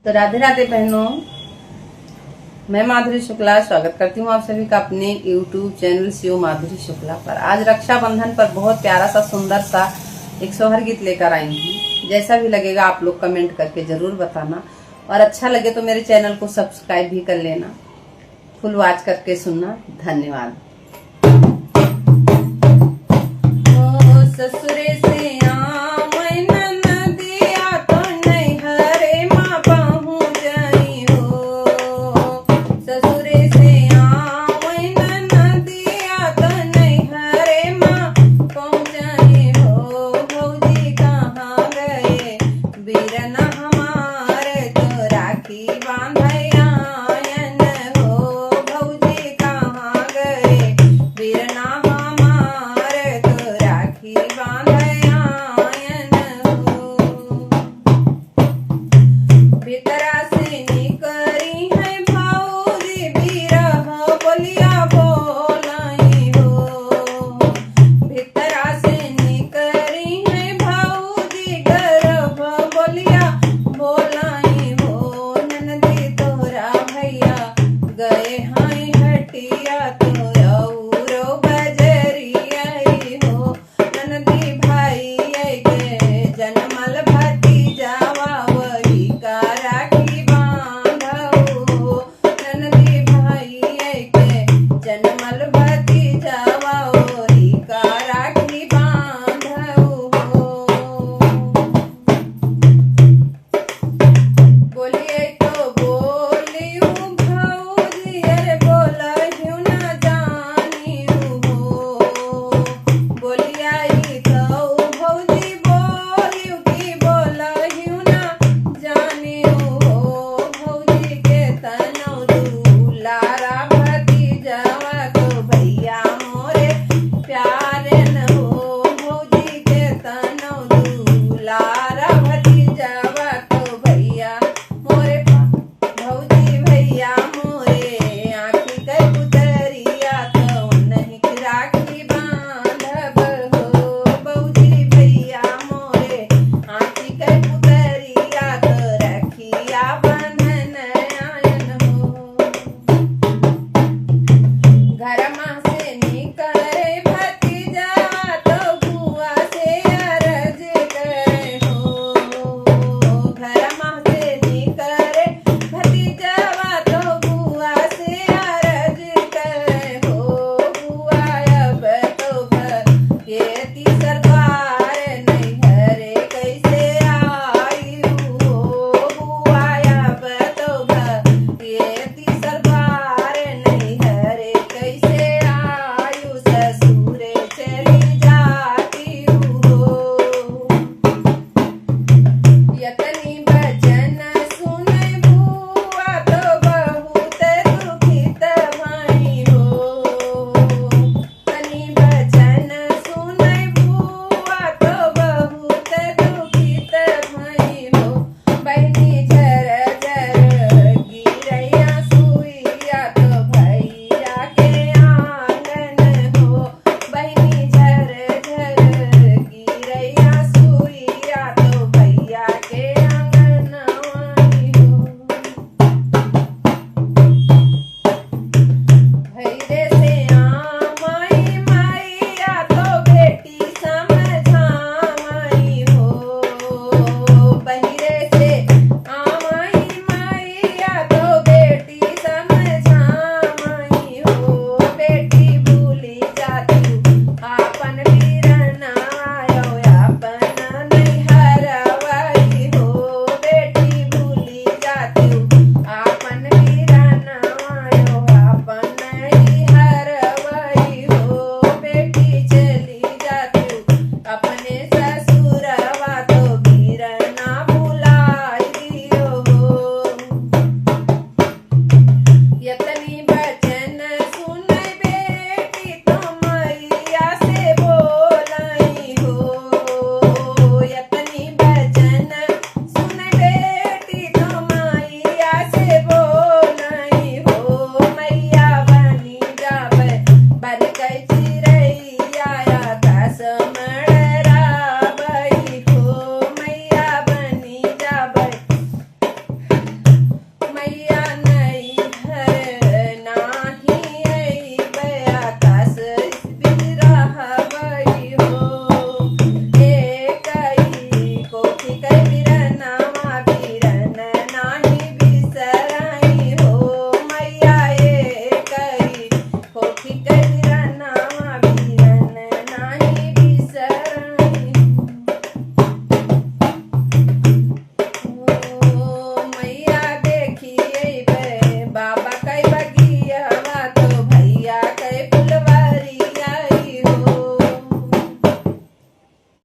तो राधे राधे बहनों, मैं माधुरी शुक्ला स्वागत करती हूँ आप सभी का अपने YouTube चैनल शिव माधुरी शुक्ला पर। आज रक्षाबंधन पर बहुत प्यारा सा सुंदर सा एक सोहर गीत लेकर आई हूँ। जैसा भी लगेगा आप लोग कमेंट करके जरूर बताना, और अच्छा लगे तो मेरे चैनल को सब्सक्राइब भी कर लेना, फुल वॉच करके सुनना। धन्यवाद। ओ ससुरे से